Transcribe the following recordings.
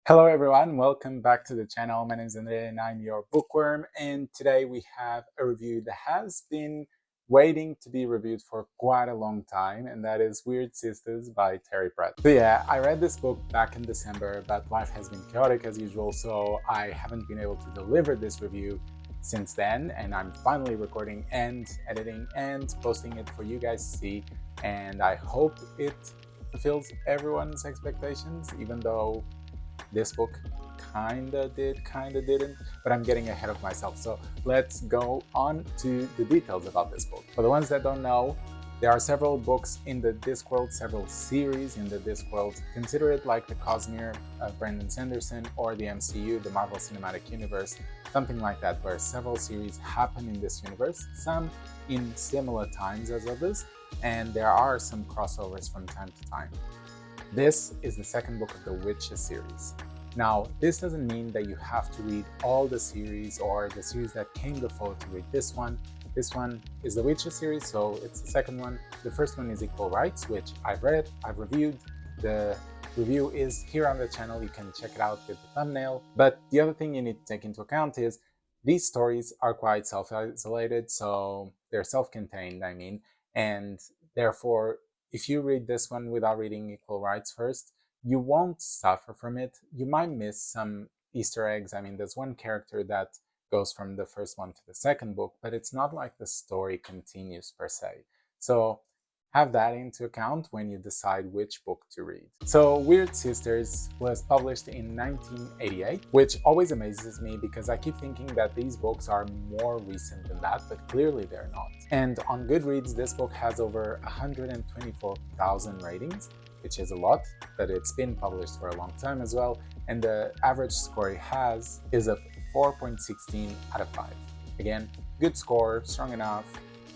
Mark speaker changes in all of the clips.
Speaker 1: Hello everyone, welcome back to the channel. My name is Andre and I'm your bookworm, and today we have a review that has been waiting to be reviewed for quite a long time, and that is Weird Sisters by Terry Pratchett. So yeah, I read this book back in December, but life has been chaotic as usual, so I haven't been able to deliver this review since then, and I'm finally recording and editing and posting it for you guys to see, and I hope it fulfills everyone's expectations, even though this book kinda did, kinda didn't, but I'm getting ahead of myself. So let's go on to the details about this book. For the ones that don't know, there are several books in the Discworld, several series in the Discworld. Consider it like the Cosmere of Brandon Sanderson or the MCU, the Marvel Cinematic Universe, something like that, where several series happen in this universe, some in similar times as others, and there are some crossovers from time to time. This is the second book of the Witches series. Now, this doesn't mean that you have to read all the series or the series that came before to read this one. This one is the Witches series, so it's the second one. The first one is Equal Rights, which I've read, I've reviewed. The review is here on the channel, you can check it out with the thumbnail. But the other thing you need to take into account is these stories are quite self-isolated, so they're self-contained, and therefore if you read this one without reading Equal Rights first, you won't suffer from it. You might miss some Easter eggs. There's one character that goes from the first one to the second book, but it's not like the story continues per se. So have that into account when you decide which book to read. So Weird Sisters was published in 1988, which always amazes me because I keep thinking that these books are more recent than that, but clearly they're not. And on Goodreads, this book has over 124,000 ratings, which is a lot, but it's been published for a long time as well, and the average score it has is a 4.16 out of 5. Again, good score, strong enough.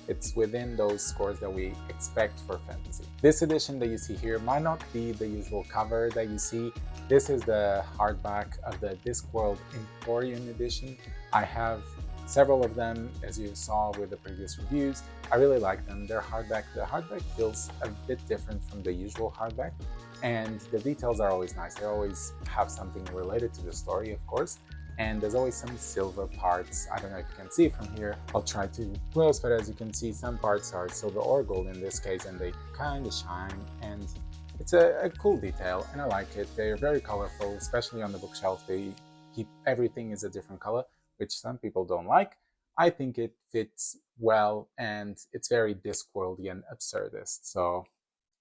Speaker 1: It's within those scores that we expect for fantasy. This edition that you see here might not be the usual cover that you see. This is the hardback of the Discworld Emporium edition. I have several of them, as you saw with the previous reviews. I really like them. They're hardback. The hardback feels a bit different from the usual hardback, and the details are always nice. They always have something related to the story, of course, and there's always some silver parts. I don't know if you can see from here. I'll try to close, but as you can see, some parts are silver or gold in this case, and they kind of shine, and it's a cool detail, and I like it. They're very colorful, especially on the bookshelf. They keep everything is a different color, which some people don't like. I think it fits well, and it's very Discworldian absurdist, so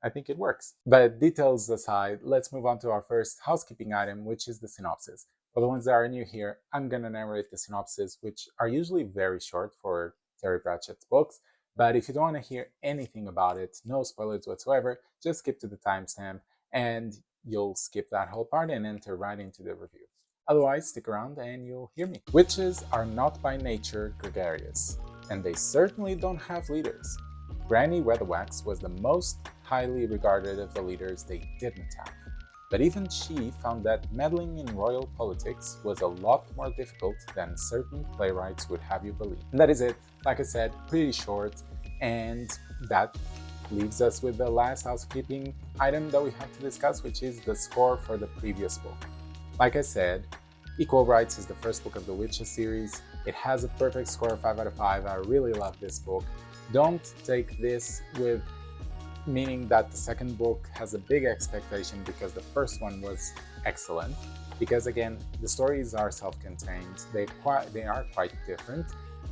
Speaker 1: I think it works. But details aside, let's move on to our first housekeeping item, which is the synopsis. For the ones that are new here, I'm going to narrate the synopsis, which are usually very short for Terry Pratchett's books. But if you don't want to hear anything about it, no spoilers whatsoever, just skip to the timestamp and you'll skip that whole part and enter right into the review. Otherwise, stick around and you'll hear me. Witches are not by nature gregarious, and they certainly don't have leaders. Granny Weatherwax was the most highly regarded of the leaders they didn't have. But even she found that meddling in royal politics was a lot more difficult than certain playwrights would have you believe. And that is it. Like I said, pretty short, and that leaves us with the last housekeeping item that we have to discuss, which is the score for the previous book. Like I said, Equal Rights is the first book of the Witches series. It has a perfect score of 5 out of 5. I really love this book. Don't take this with meaning that the second book has a big expectation because the first one was excellent. Because again, the stories are self-contained. They are quite different.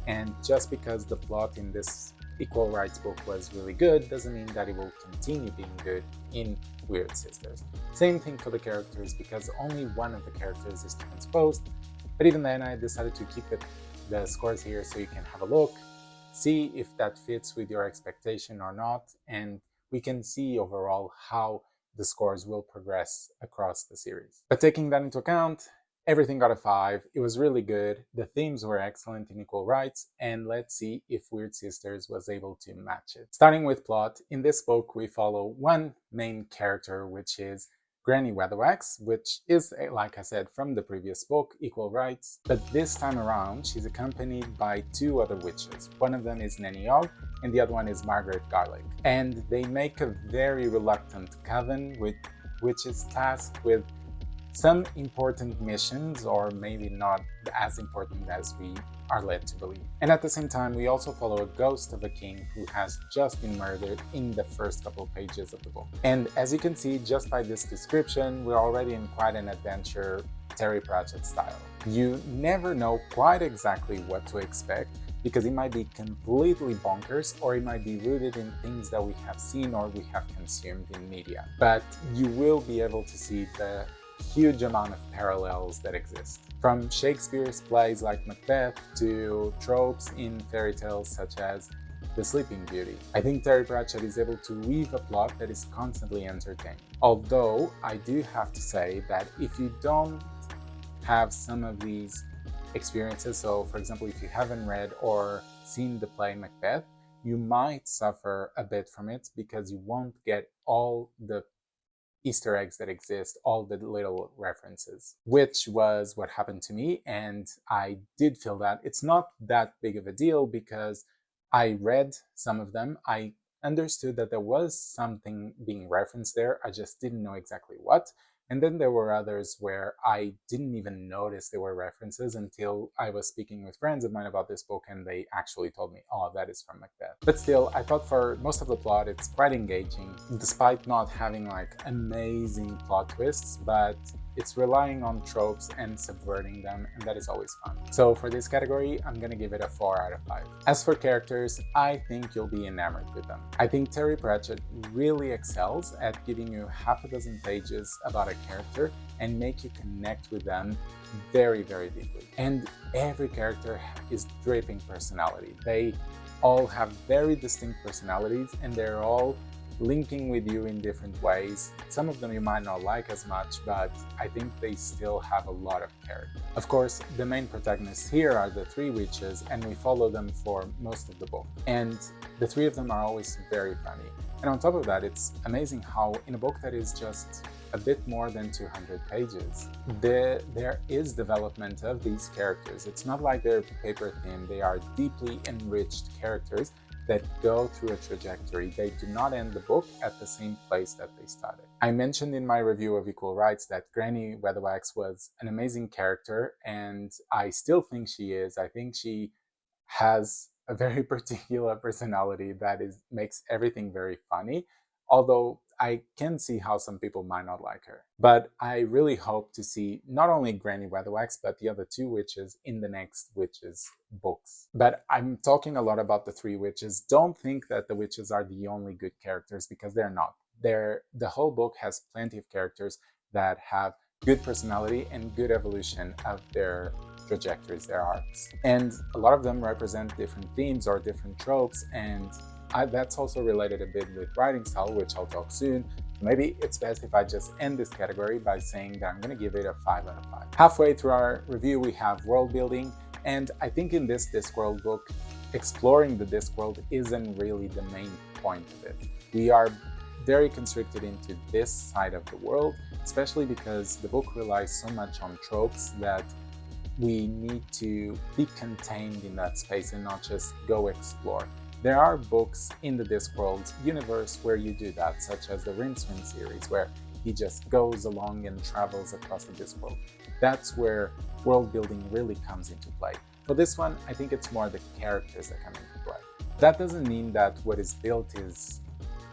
Speaker 1: And just because the plot in this Equal Rights book was really good doesn't mean that it will continue being good in Weird Sisters. Same thing for the characters, because only one of the characters is transposed. But even then, I decided to keep the scores here so you can have a look, see if that fits with your expectation or not, and we can see overall how the scores will progress across the series. But taking that into account, everything got a 5. It was really good. The themes were excellent in Equal Rights, and let's see if Weird Sisters was able to match it. Starting with plot, in this book we follow one main character, which is Granny Weatherwax, which is, like I said, from the previous book, Equal Rights. But this time around, she's accompanied by 2 other witches. One of them is Nanny Ogg, and the other one is Margaret Garlick. And they make a very reluctant coven, which is tasked with some important missions, or maybe not as important as we are led to believe. And at the same time, we also follow a ghost of a king who has just been murdered in the first couple of pages of the book. And as you can see just by this description, we're already in quite an adventure Terry Pratchett style. You never know quite exactly what to expect, because it might be completely bonkers, or it might be rooted in things that we have seen or we have consumed in media. But you will be able to see the huge amount of parallels that exist. From Shakespeare's plays like Macbeth to tropes in fairy tales such as The Sleeping Beauty. I think Terry Pratchett is able to weave a plot that is constantly entertaining. Although I do have to say that if you don't have some of these experiences, so for example, if you haven't read or seen the play Macbeth, you might suffer a bit from it because you won't get all the Easter eggs that exist, all the little references, which was what happened to me. And I did feel that it's not that big of a deal because I read some of them. I understood that there was something being referenced there. I just didn't know exactly what. And then there were others where I didn't even notice there were references until I was speaking with friends of mine about this book and they actually told me, oh, that is from Macbeth. But still, I thought for most of the plot, it's quite engaging, despite not having like amazing plot twists, but it's relying on tropes and subverting them, and that is always fun. So for this category, I'm gonna give it a 4 out of 5. As for characters, I think you'll be enamored with them. I think Terry Pratchett really excels at giving you half a dozen pages about a character and make you connect with them very, very deeply. And every character is dripping personality. They all have very distinct personalities and they're all linking with you in different ways. Some of them you might not like as much, but I think they still have a lot of character. Of course, the main protagonists here are the three witches, and we follow them for most of the book. And the three of them are always very funny. And on top of that, it's amazing how in a book that is just a bit more than 200 pages, there is development of these characters. It's not like they're paper thin, they are deeply enriched characters that go through a trajectory. They do not end the book at the same place that they started. I mentioned in my review of Equal Rights that Granny Weatherwax was an amazing character, and I still think she is. I think she has a very particular personality that makes everything very funny, although I can see how some people might not like her. But I really hope to see not only Granny Weatherwax, but the other two witches in the next Witches books. But I'm talking a lot about the three witches. Don't think that the witches are the only good characters, because they're not. The whole book has plenty of characters that have good personality and good evolution of their trajectories, their arcs. And a lot of them represent different themes or different tropes, and that's also related a bit with writing style, which I'll talk soon. Maybe it's best if I just end this category by saying that I'm going to give it a 5 out of 5. Halfway through our review, we have world building, and I think in this Discworld book, exploring the Discworld isn't really the main point of it. We are very constricted into this side of the world, especially because the book relies so much on tropes that we need to be contained in that space and not just go explore. There are books in the Discworld universe where you do that, such as the Rincewind series, where he just goes along and travels across the Discworld. That's where world building really comes into play. For this one, I think it's more the characters that come into play. That doesn't mean that what is built is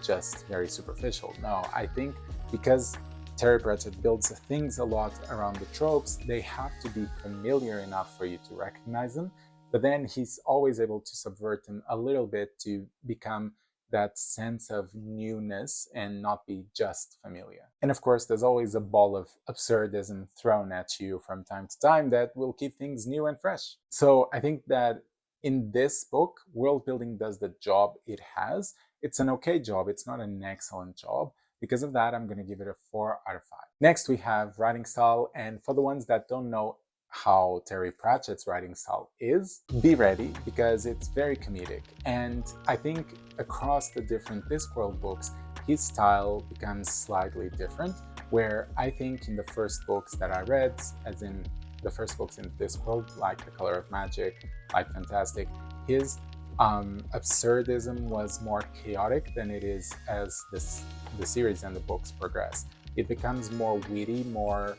Speaker 1: just very superficial. No, I think because Terry Pratchett builds things a lot around the tropes, they have to be familiar enough for you to recognize them, but then he's always able to subvert them a little bit to become that sense of newness and not be just familiar. And of course, there's always a ball of absurdism thrown at you from time to time that will keep things new and fresh. So I think that in this book, world building does the job it has. It's an okay job, it's not an excellent job. Because of that, I'm going to give it a 4 out of 5. Next, we have writing style. And for the ones that don't know how Terry Pratchett's writing style is, be ready, because it's very comedic. And I think across the different Discworld books, his style becomes slightly different, where I think in the first books that I read, as in the first books in Discworld, like The Color of Magic, like Fantastic, his absurdism was more chaotic than it is as the series and the books progress. It becomes more witty, more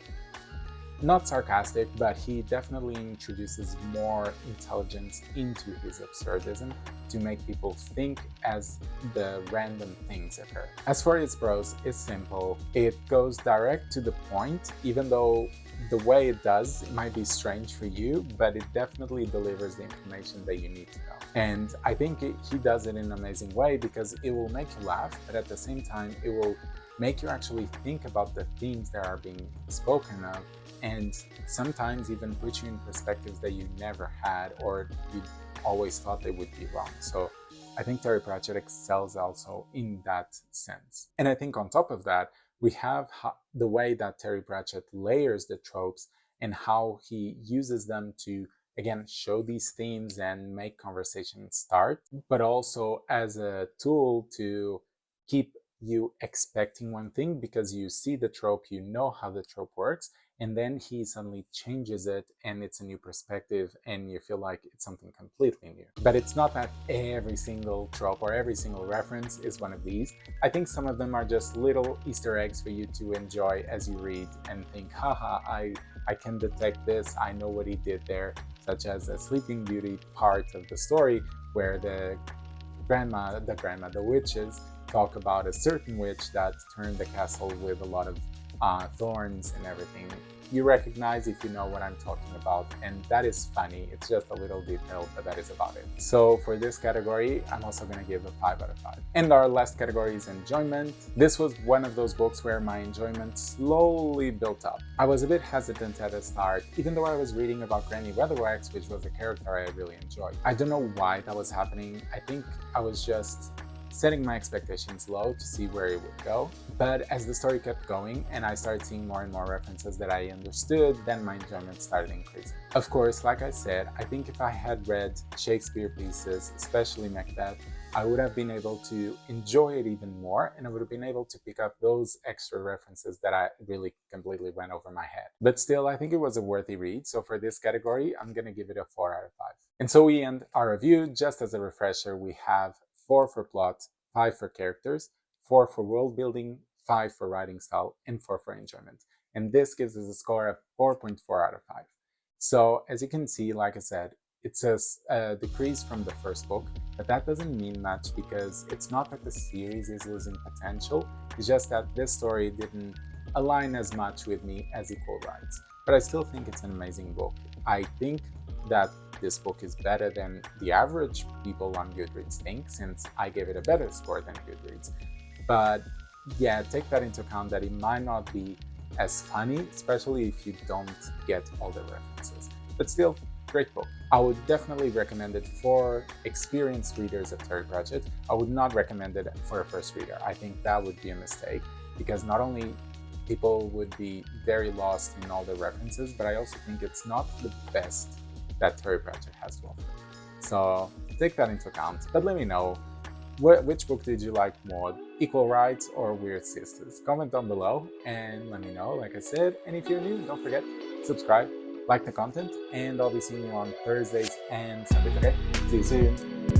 Speaker 1: not sarcastic, but he definitely introduces more intelligence into his absurdism to make people think as the random things occur. As for its prose, it's simple. It goes direct to the point, even though the way it does, it might be strange for you, but it definitely delivers the information that you need to know. And I think he does it in an amazing way because it will make you laugh, but at the same time, it will make you actually think about the themes that are being spoken of, and sometimes even put you in perspectives that you never had or you always thought they would be wrong. So I think Terry Pratchett excels also in that sense. And I think on top of that, we have the way that Terry Pratchett layers the tropes and how he uses them to, again, show these themes and make conversations start, but also as a tool to keep you expecting one thing because you see the trope, you know how the trope works, and then he suddenly changes it and it's a new perspective and you feel like it's something completely new. But it's not that every single trope or every single reference is one of these. I think some of them are just little Easter eggs for you to enjoy as you read and think, haha, I can detect this, I know what he did there, such as a Sleeping Beauty part of the story where the witches talk about a certain witch that turned the castle with a lot of thorns and everything. You recognize if you know what I'm talking about, and that is funny. It's just a little detail, but that is about it. So for this category, I'm also going to give a 5 out of 5. And our last category is enjoyment. This was one of those books where my enjoyment slowly built up. I was a bit hesitant at the start, even though I was reading about Granny Weatherwax, which was a character I really enjoyed. I don't know why that was happening. I think I was just setting my expectations low to see where it would go. But as the story kept going and I started seeing more and more references that I understood, then my enjoyment started increasing. Of course, like I said, I think if I had read Shakespeare pieces, especially Macbeth, I would have been able to enjoy it even more, and I would have been able to pick up those extra references that I really completely went over my head. But still, I think it was a worthy read, so for this category, I'm gonna give it a 4 out of 5. And so we end our review. Just as a refresher, we have 4 for plot, 5 for characters, 4 for world building, 5 for writing style, and 4 for enjoyment. And this gives us a score of 4.4 out of 5. So as you can see, like I said, it's a decrease from the first book, but that doesn't mean much because it's not that the series is losing potential, it's just that this story didn't align as much with me as Equal Rights. But I still think it's an amazing book. I think that this book is better than the average people on Goodreads think, since I gave it a better score than Goodreads. But yeah, take that into account that it might not be as funny, especially if you don't get all the references. But still, great book. I would definitely recommend it for experienced readers of Terry Pratchett. I would not recommend it for a first reader. I think that would be a mistake because not only people would be very lost in all the references, but I also think it's not the best that Terry Pratchett has to offer. So take that into account. But let me know, which book did you like more, Equal Rights or Weird Sisters? Comment down below and let me know, like I said. And if you're new, don't forget, subscribe, like the content, and I'll be seeing you on Thursdays and Sundays, okay? See you soon!